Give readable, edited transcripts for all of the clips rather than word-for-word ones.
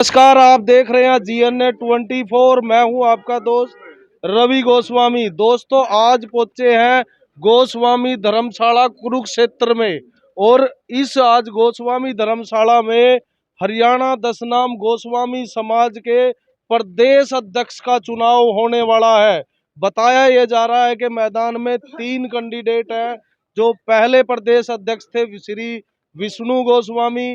नमस्कार, आप देख रहे हैं GNA 24। मैं हूं आपका दोस्त रवि गोस्वामी। दोस्तों, आज पहुंचे हैं गोस्वामी धर्मशाला कुरुक्षेत्र में। और इस आज गोस्वामी धर्मशाला में हरियाणा दशनाम गोस्वामी समाज के प्रदेश अध्यक्ष का चुनाव होने वाला है। बताया यह जा रहा है कि मैदान में 3 कैंडिडेट हैं। जो पहले प्रदेश अध्यक्ष थे श्री विष्णु गोस्वामी,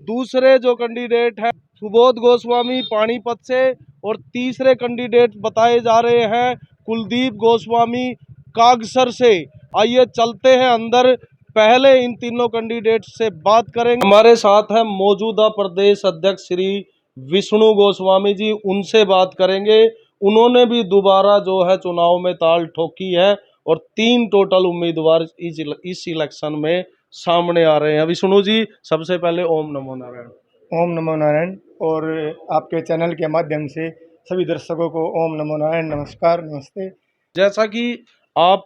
दूसरे जो कैंडिडेट हैं सुबोध गोस्वामी पानीपत से, और तीसरे कैंडिडेट बताए जा रहे हैं कुलदीप गोस्वामी कागसर से। आइए चलते हैं अंदर, पहले इन तीनों कैंडिडेट से बात करेंगे। हमारे साथ है मौजूदा प्रदेश अध्यक्ष श्री विष्णु गोस्वामी जी, उनसे बात करेंगे। उन्होंने भी दोबारा जो है चुनाव में ताल ठोकी है और 3 टोटल उम्मीदवार इस इलेक्शन में सामने आ रहे हैं। विष्णु जी, सबसे पहले ओम नमो नारायण। ओम नमो नारायण। और आपके चैनल के माध्यम से सभी दर्शकों को ओम नमो नारायण, नमस्कार, नमस्ते। जैसा कि आप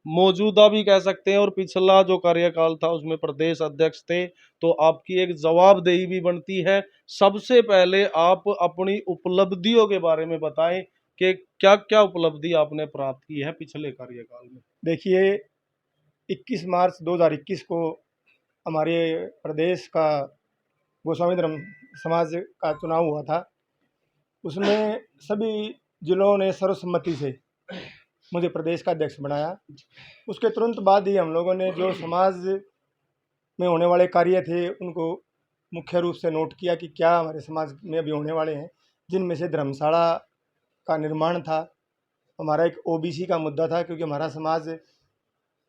मौजूदा भी कह सकते हैं और पिछला जो कार्यकाल था उसमें प्रदेश अध्यक्ष थे, तो आपकी एक जवाबदेही भी बनती है। सबसे पहले आप अपनी उपलब्धियों के बारे में बताएं कि क्या क्या उपलब्धि आपने प्राप्त की है पिछले कार्यकाल में। देखिए, 21 मार्च 2021 को हमारे प्रदेश का गोस्वामी धर्म समाज का चुनाव हुआ था। उसमें सभी जिलों ने सर्वसम्मति से मुझे प्रदेश का अध्यक्ष बनाया। उसके तुरंत बाद ही हम लोगों ने जो समाज में होने वाले कार्य थे उनको मुख्य रूप से नोट किया कि क्या हमारे समाज में अभी होने वाले हैं, जिनमें से धर्मशाला का निर्माण था। हमारा एक ओबीसी का मुद्दा था, क्योंकि हमारा समाज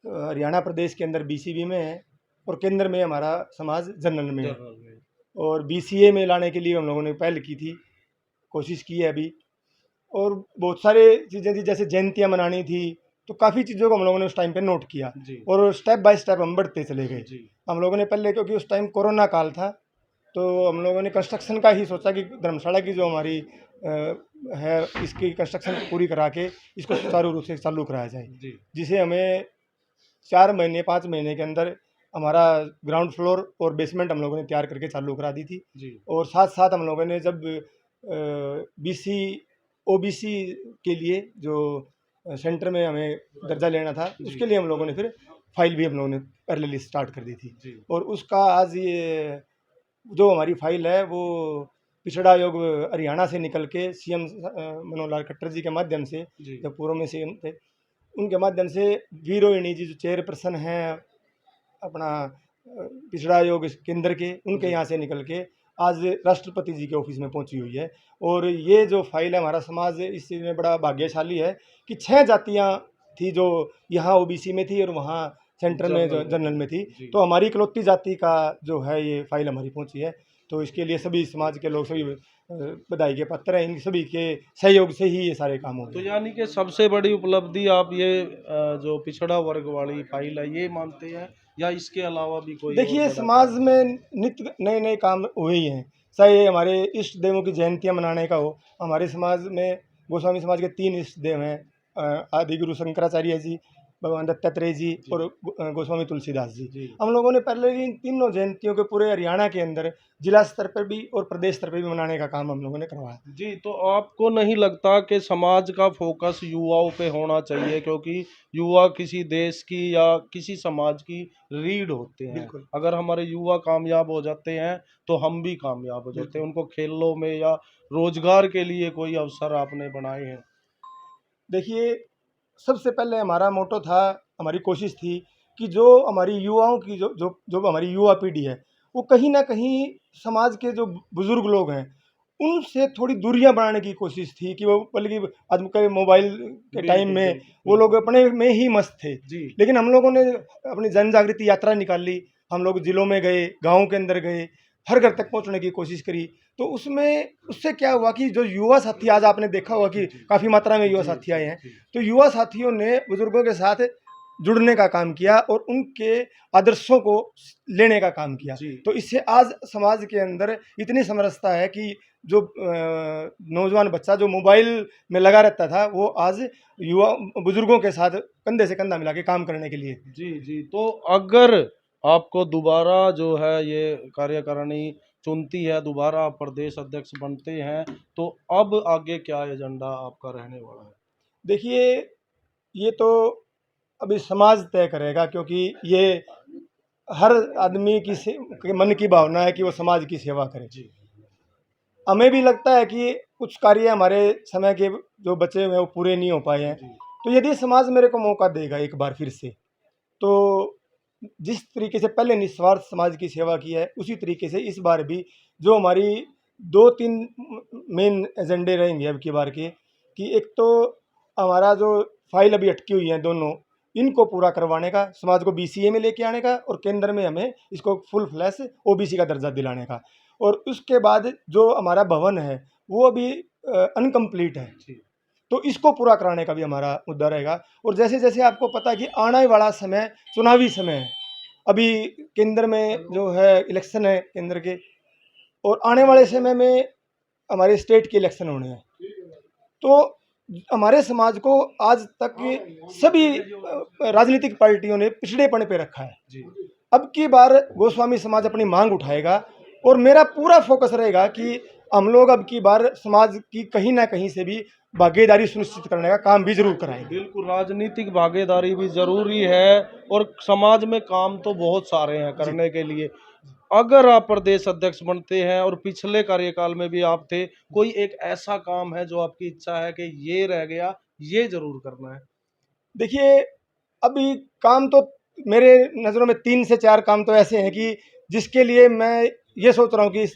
हरियाणा प्रदेश के अंदर बीसीबी में है और केंद्र में हमारा समाज जनरल में है। और बीसीए में लाने के लिए हम लोगों ने पहल की थी, कोशिश की है अभी। और बहुत सारे चीज़ें थी, जैसे जयंतियाँ मनानी थी, तो काफ़ी चीज़ों को हम लोगों ने उस टाइम पे नोट किया और स्टेप बाय स्टेप हम बढ़ते चले गए। हम लोगों ने पहले, क्योंकि उस टाइम कोरोना काल था, तो हम लोगों ने कंस्ट्रक्शन का ही सोचा कि धर्मशाला की जो हमारी है, इसकी कंस्ट्रक्शन पूरी करा के इसको सुचारू रूप से चालू कराया जाए, जिसे हमें 4 महीने 5 महीने के अंदर हमारा ग्राउंड फ्लोर और बेसमेंट हम लोगों ने तैयार करके चालू करा दी थी। और साथ साथ हम लोगों ने जब बीसी ओबीसी के लिए जो सेंटर में हमें दर्जा लेना था, उसके लिए हम लोगों ने फिर फाइल भी हम लोगों ने पैरेलली स्टार्ट कर दी थी। और उसका आज ये जो हमारी फाइल है वो पिछड़ा योग हरियाणा से निकल के सीएम मनोहर लाल खट्टर जी के माध्यम से, जब पूर्व में सीएम थे, उनके माध्यम से वीरोहिणी जी जो चेयरपर्सन हैं अपना पिछड़ा योग केंद्र के, उनके यहाँ से निकल के आज राष्ट्रपति जी के ऑफिस में पहुंची हुई है। और ये जो फाइल है, हमारा समाज इस चीज़ में बड़ा भाग्यशाली है कि 6 जातियाँ थी जो यहाँ ओबीसी में थी और वहाँ सेंटर में जो जनरल में थी, तो हमारी इकलौती जाति का जो है ये फाइल हमारी पहुँची है। तो इसके लिए सभी समाज के लोग सभी बधाई के पात्र हैं। इन सभी के सहयोग से ही ये सारे काम होते तो हैं। यानी कि सबसे बड़ी उपलब्धि आप ये जो पिछड़ा वर्ग वाली फाइल है ये मानते हैं, या इसके अलावा भी कोई और देखिए, बड़ा समाज काम? में नित्य नए नए काम हुए ही हैं, चाहे ये हमारे इष्ट देवों की जयंतियाँ मनाने का हो। हमारे समाज में गोस्वामी समाज के 3 इष्ट देव हैं, आदि गुरु शंकराचार्य जी, भगवान दत्तात्रेय जी और गोस्वामी तुलसीदास जी। हम लोगों ने पहले इन तीनों जयंतियों के पूरे हरियाणा के अंदर जिला स्तर पर भी और प्रदेश स्तर पर भी मनाने का काम हम लोगों ने करवाया। जी, तो आपको नहीं लगता कि समाज का फोकस युवाओं पे होना चाहिए, क्योंकि युवा किसी देश की या किसी समाज की रीढ़ होते हैं। बिल्कुल, अगर हमारे युवा कामयाब हो जाते हैं तो हम भी कामयाब हो जाते हैं। उनको खेलों में या रोजगार के लिए कोई अवसर आपने बनाए हैं? देखिए, सबसे पहले हमारा मोटो था, हमारी कोशिश थी कि जो हमारी युवाओं की जो हमारी युवा पीढ़ी है, वो कहीं न कहीं समाज के जो बुज़ुर्ग लोग हैं, उनसे थोड़ी दूरियाँ बनाने की कोशिश थी कि वो, बल्कि आज के मोबाइल के टाइम में वो लोग अपने में ही मस्त थे। लेकिन हम लोगों ने अपनी जन जागृति यात्रा निकाली, हम लोग जिलों में गए, गाँव के अंदर गए, हर घर तक पहुँचने की कोशिश करी। तो उसमें उससे क्या हुआ कि जो युवा साथी, आज आपने देखा होगा कि काफ़ी मात्रा में युवा साथी आए हैं, तो युवा साथियों ने बुजुर्गों के साथ जुड़ने का काम किया और उनके आदर्शों को लेने का काम किया। तो इससे आज समाज के अंदर इतनी समरसता है कि जो नौजवान बच्चा जो मोबाइल में लगा रहता था, वो आज युवा बुजुर्गों के साथ कंधे से कंधा मिला के काम करने के लिए। जी, जी। तो अगर आपको दोबारा जो है ये कार्यकारिणी चुनती है, दोबारा आप प्रदेश अध्यक्ष बनते हैं, तो अब आगे क्या एजेंडा आपका रहने वाला है? देखिए, ये तो अभी समाज तय करेगा, क्योंकि ये हर आदमी की के मन की भावना है कि वो समाज की सेवा करे। जी। हमें भी लगता है कि कुछ कार्य हमारे समय के जो बचे हुए हैं वो पूरे नहीं हो पाए हैं। जी। तो यदि समाज मेरे को मौका देगा एक बार फिर से, तो जिस तरीके से पहले निस्वार्थ समाज की सेवा की है, उसी तरीके से इस बार भी जो हमारी 2-3 मेन एजेंडे रहेंगे अब की बार के, कि एक तो हमारा जो फाइल अभी अटकी हुई है दोनों, इनको पूरा करवाने का, समाज को बीसीए में लेके आने का, और केंद्र में हमें इसको फुल फ्लैश ओबीसी का दर्जा दिलाने का। और उसके बाद जो हमारा भवन है वो अभी अनकम्प्लीट है, जी। तो इसको पूरा कराने का भी हमारा मुद्दा रहेगा। और जैसे जैसे आपको पता है कि आने वाला समय चुनावी समय है, अभी केंद्र में जो है इलेक्शन है केंद्र के, और आने वाले समय में हमारे स्टेट के इलेक्शन होने हैं। तो हमारे समाज को आज तक सभी राजनीतिक पार्टियों ने पिछड़ेपन पे रखा है। जी। अब की बार गोस्वामी समाज अपनी मांग उठाएगा, और मेरा पूरा फोकस रहेगा कि हम लोग अब की बार समाज की कहीं ना कहीं से भी भागीदारी सुनिश्चित करने का काम भी जरूर कराएंगे। बिल्कुल, राजनीतिक भागीदारी भी जरूरी है, और समाज में काम तो बहुत सारे हैं जी। करने के लिए। अगर आप प्रदेश अध्यक्ष बनते हैं और पिछले कार्यकाल में भी आप थे, कोई एक ऐसा काम है जो आपकी इच्छा है कि ये रह गया, ये जरूर करना है? देखिए, अभी काम तो मेरे नज़रों में 3 से 4 काम तो ऐसे हैं कि जिसके लिए मैं ये सोच रहा हूँ कि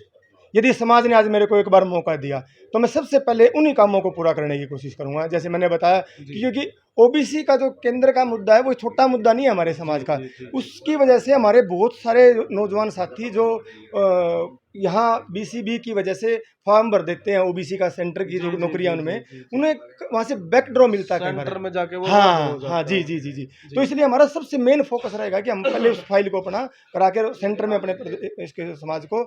यदि समाज ने आज मेरे को एक बार मौका दिया, तो मैं सबसे पहले उन्हीं कामों को पूरा करने की कोशिश करूँगा। जैसे मैंने बताया कि जी। क्योंकि ओबीसी का जो केंद्र का मुद्दा है वो छोटा मुद्दा नहीं है हमारे समाज का। जी, जी, जी। उसकी वजह से हमारे बहुत सारे नौजवान साथी जो यहाँ बीसीबी की वजह से फॉर्म भर देते हैं, ओबीसी का सेंटर की जो जी, जी, नौकरियाँ जी, उनमें, जी, जी, जी। उन्हें वहाँ से बैकडोर मिलता है कई बार। सेंटर में जाके वो रद्द हाँ, हो जाता हाँ, जी, है। जी, जी, जी। जी। तो इसलिए हमारा सबसे मेन फ़ोकस रहेगा कि हम पहले उस फ़ाइल को अपना करा के सेंटर में अपने इसके समाज को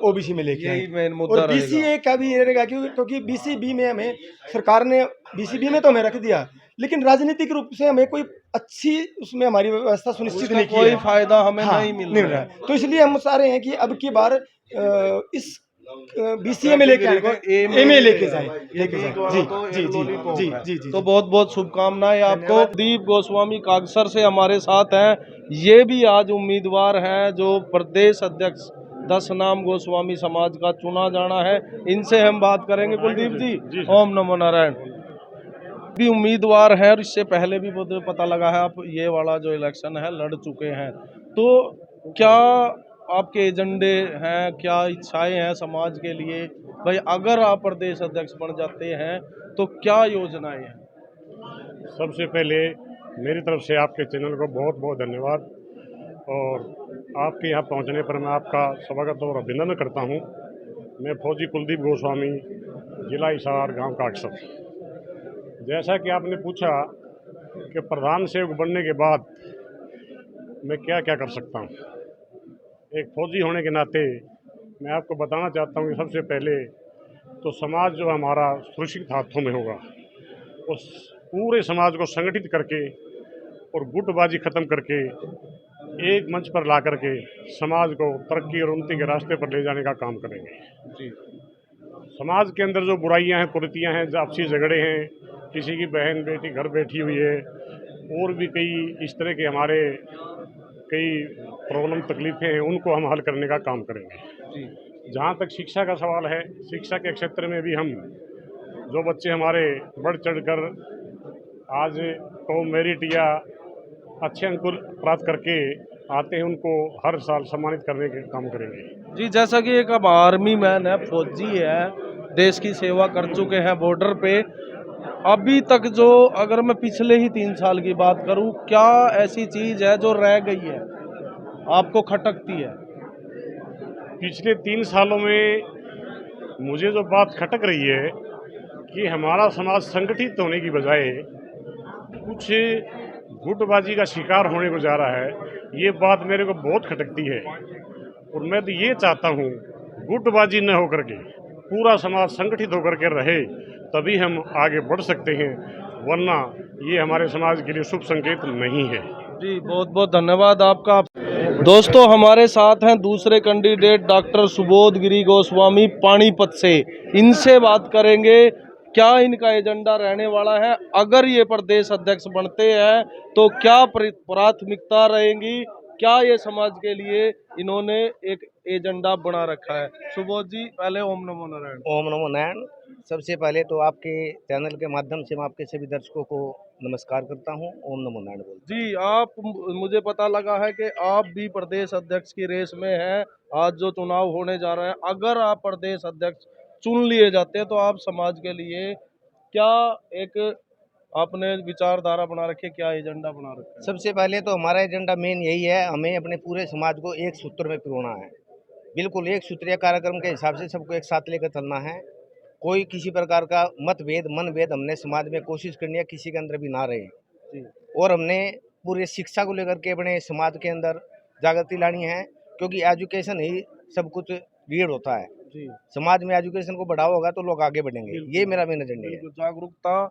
ओबीसी में लेके यही आएँ। मेन मुद्दा और रहेगा। बीसीए का भी ये रहेगा क्योंकि बीसीबी में हमें सरकार ने बीसीबी में तो हमें रख दिया, लेकिन राजनीतिक रूप से हमें कोई अच्छी उसमें हमारी व्यवस्था सुनिश्चित उसका नहीं की कोई है। फायदा हमें हाँ, नहीं मिल नहीं मिल रहा रहा है। है। तो इसलिए हम चाह रहे हैं कि अब की बार इस बीसीए में लेके आने कैटेगरी का को ए में एमए लेके लेके जाए, जाएँ, ये लेके बी जाएँ। वाला जी, तो जी, एक जी, लॉलीपॉप जी, है। जी, जी, तो जी। बहुत बहुत शुभकामनाएं आपको। दीप गोस्वामी कागसर से हमारे साथ हैं, ये भी आज उम्मीदवार हैं जो प्रदेश अध्यक्ष 10 नाम गोस्वामी समाज का चुना जाना है। इनसे हम बात करेंगे। कुलदीप जी, ओम नमो नारायण। भी उम्मीदवार हैं और इससे पहले भी मुझे पता लगा है आप ये वाला जो इलेक्शन है लड़ चुके हैं, तो क्या आपके एजेंडे हैं, क्या इच्छाएं हैं समाज के लिए? भाई अगर आप प्रदेश अध्यक्ष बन जाते हैं तो क्या योजनाएं हैं? सबसे पहले मेरी तरफ से आपके चैनल को बहुत बहुत धन्यवाद, और आपके यहाँ पहुँचने पर मैं आपका स्वागत और अभिनंदन करता हूँ। मैं फौजी कुलदीप गोस्वामी, जिला हिसार, गांव कागसर। जैसा कि आपने पूछा कि प्रधान सेवक बनने के बाद मैं क्या क्या कर सकता हूँ, एक फौजी होने के नाते मैं आपको बताना चाहता हूँ कि सबसे पहले तो समाज जो हमारा सुरक्षित हाथों में होगा, उस पूरे समाज को संगठित करके और गुटबाजी ख़त्म करके एक मंच पर ला करके समाज को तरक्की और उन्नति के रास्ते पर ले जाने का काम करेंगे। जी। समाज के अंदर जो बुराइयां हैं, कुरीतियां हैं, जो आपसी झगड़े हैं, किसी की बहन बेटी घर बैठी हुई है, और भी कई इस तरह के हमारे कई प्रॉब्लम तकलीफ़ें हैं, उनको हम हल करने का काम करेंगे। जी। जहाँ तक शिक्षा का सवाल है, शिक्षा के क्षेत्र में भी हम जो बच्चे हमारे बढ़ चढ़ कर आज तो मेरिट या अच्छे अंक प्राप्त करके आते हैं, उनको हर साल सम्मानित करने के काम करेंगे। जी, जैसा कि एक अब आर्मी मैन है, फौजी है, देश की सेवा कर चुके हैं बॉर्डर पे, अभी तक जो अगर मैं पिछले ही 3 साल की बात करूं, क्या ऐसी चीज है जो रह गई है, आपको खटकती है? पिछले 3 सालों में मुझे जो बात खटक रही है कि हमारा समाज संगठित होने की बजाय कुछ गुटबाजी का शिकार होने को जा रहा है, ये बात मेरे को बहुत खटकती है। और मैं तो ये चाहता हूँ गुटबाजी न होकर के पूरा समाज संगठित होकर के रहे, तभी हम आगे बढ़ सकते हैं, वरना ये हमारे समाज के लिए शुभ संकेत नहीं है। जी, बहुत बहुत धन्यवाद आपका। दोस्तों हमारे साथ हैं दूसरे कैंडिडेट डॉक्टर सुबोध गिरी गोस्वामी पानीपत से। इनसे बात करेंगे क्या इनका एजेंडा रहने वाला है, अगर ये प्रदेश अध्यक्ष बनते हैं तो क्या प्राथमिकता रहेंगी, क्या ये समाज के लिए इन्होंने एक एजेंडा बना रखा है। सुबोध जी, पहले ओम नमो नारायण। ओम नमो नारायण। सबसे पहले तो आपके चैनल के माध्यम से मैं आपके सभी दर्शकों को नमस्कार करता हूँ। ओम नमो नारायण बोलता जी, आप मुझे पता लगा है कि आप भी प्रदेश अध्यक्ष की रेस में हैं। आज जो चुनाव होने जा रहे हैं, अगर आप प्रदेश अध्यक्ष चुन लिए जाते हैं तो आप समाज के लिए क्या एक आपने विचारधारा बना रखी है, क्या एजेंडा बना रखा हूँ। है। सबसे पहले तो हमारा एजेंडा मेन यही है, हमें अपने पूरे समाज को एक सूत्र में पिरोना है। बिल्कुल एक सूत्रीय कार्यक्रम के हिसाब से सबको एक साथ लेकर चलना है। कोई किसी प्रकार का मतभेद मनभेद हमने समाज में कोशिश करनी है किसी के अंदर भी ना रहे। जी और हमने पूरे शिक्षा को लेकर के अपने समाज के अंदर जागृति लानी है, क्योंकि एजुकेशन ही सब कुछ लीड होता है। जी, समाज में एजुकेशन को बढ़ावा होगा तो लोग आगे बढ़ेंगे। ये मेरा मेन एजेंडा है। बिल्कुल जागरूकता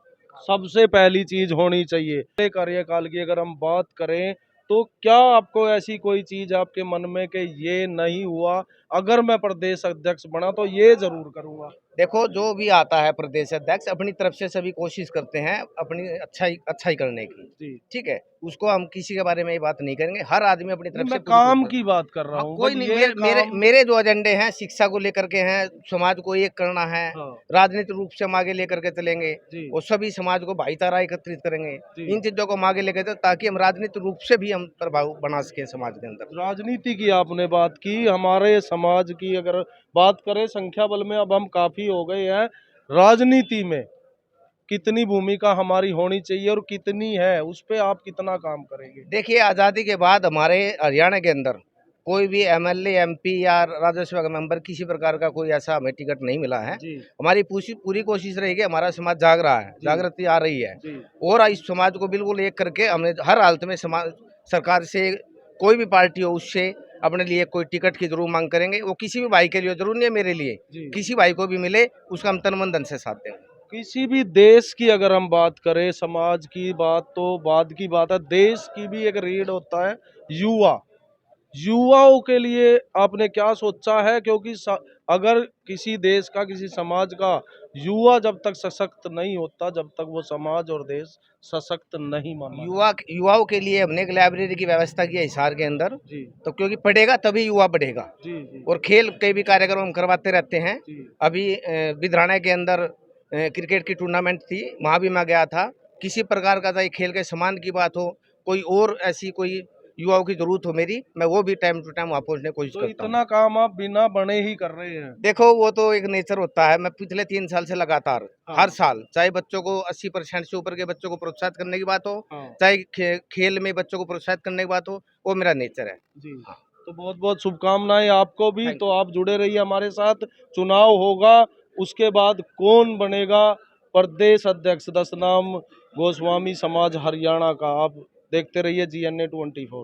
सबसे पहली चीज होनी चाहिए। कार्यकाल की अगर हम बात करें तो क्या आपको ऐसी कोई चीज आपके मन में कि ये नहीं हुआ, अगर मैं प्रदेश अध्यक्ष बना तो ये जरूर करूंगा। देखो, जो भी आता है प्रदेश अध्यक्ष अपनी तरफ से सभी कोशिश करते हैं अपनी अच्छाई करने की। जी, ठीक है, उसको हम किसी के बारे में ये बात नहीं करेंगे। हर आदमी अपनी तरफ से मैं पूरी काम कोशिश की बात कर रहा हाँ, हूँ। कोई नहीं। मेरे जो एजेंडे हैं शिक्षा को लेकर के हैं, समाज को एक करना है। हाँ, राजनीतिक रूप से हम आगे लेकर के चलेंगे जी, और सभी समाज को भाईचारा एकत्रित करेंगे। जी। इन चीजों को हम आगे लेकर चलें ताकि हम राजनीतिक रूप से भी हम प्रभाव बना सकें समाज के अंदर। राजनीति की आपने बात की, हमारे समाज की अगर बात करें, संख्या बल में अब हम काफी हो गए हैं। राजनीति में कितनी भूमिका हमारी होनी चाहिए और कितनी है, उस पे आप कितना काम करेंगे। देखिए, आज़ादी के बाद हमारे हरियाणा के अंदर कोई भी एमएलए एमपी या राज्यसभा का मेंबर किसी प्रकार का कोई ऐसा हमें टिकट नहीं मिला है। जी, हमारी पूरी कोशिश रहेगी, हमारा समाज जाग रहा है, जी। जागृति आ रही है। जी, और इस समाज को बिल्कुल एक करके हमने हर हालत में समाज सरकार से कोई भी पार्टी हो उससे अपने लिए कोई टिकट की जरूर मांग करेंगे। वो किसी भी भाई के लिए जरूर नहीं है, मेरे लिए जी। किसी भाई को भी मिले उसका हम तन मन धन से साथ देंगे। किसी भी देश की अगर हम बात करें, समाज की बात तो बाद की बात है, देश की भी एक रीढ़ होता है युवा। युवाओं के लिए आपने क्या सोचा है, क्योंकि अगर किसी देश का किसी समाज का युवा जब तक सशक्त नहीं होता, जब तक वो समाज और देश सशक्त नहीं माना युवाओं के लिए हमने एक लाइब्रेरी की व्यवस्था की है हिसार के अंदर। जी, तो क्योंकि पढ़ेगा तभी युवा बढ़ेगा। जी, जी, और खेल के भी कार्यक्रम हम करवाते रहते हैं। जी, अभी बिधराना के अंदर क्रिकेट की टूर्नामेंट थी, वहाँ भी मैं गया था। किसी प्रकार का चाहे खेल के सामान की बात हो, कोई और ऐसी कोई युवाओं की जरूरत हो मेरी, मैं वो भी टाइम टू टाइम वहाँ पहुँचने की कोशिश तो करता हूँ। इतना काम आप बिना बने ही कर रहे हैं। देखो, वो तो एक नेचर होता है। मैं पिछले 3 साल से लगातार हाँ। हर साल चाहे बच्चों को 80% से ऊपर के बच्चों को प्रोत्साहित करने की बात हो, हाँ, चाहे खेल में बच्चों को प्रोत्साहित करने की बात हो, वो मेरा नेचर है। जी। हाँ। तो बहुत बहुत शुभकामनाएं आपको भी। थैंक तो आप जुड़े रहिए हमारे साथ। चुनाव होगा, उसके बाद कौन बनेगा प्रदेश अध्यक्ष, 10 नाम गोस्वामी समाज हरियाणा का। आप देखते रहिए GNA 24।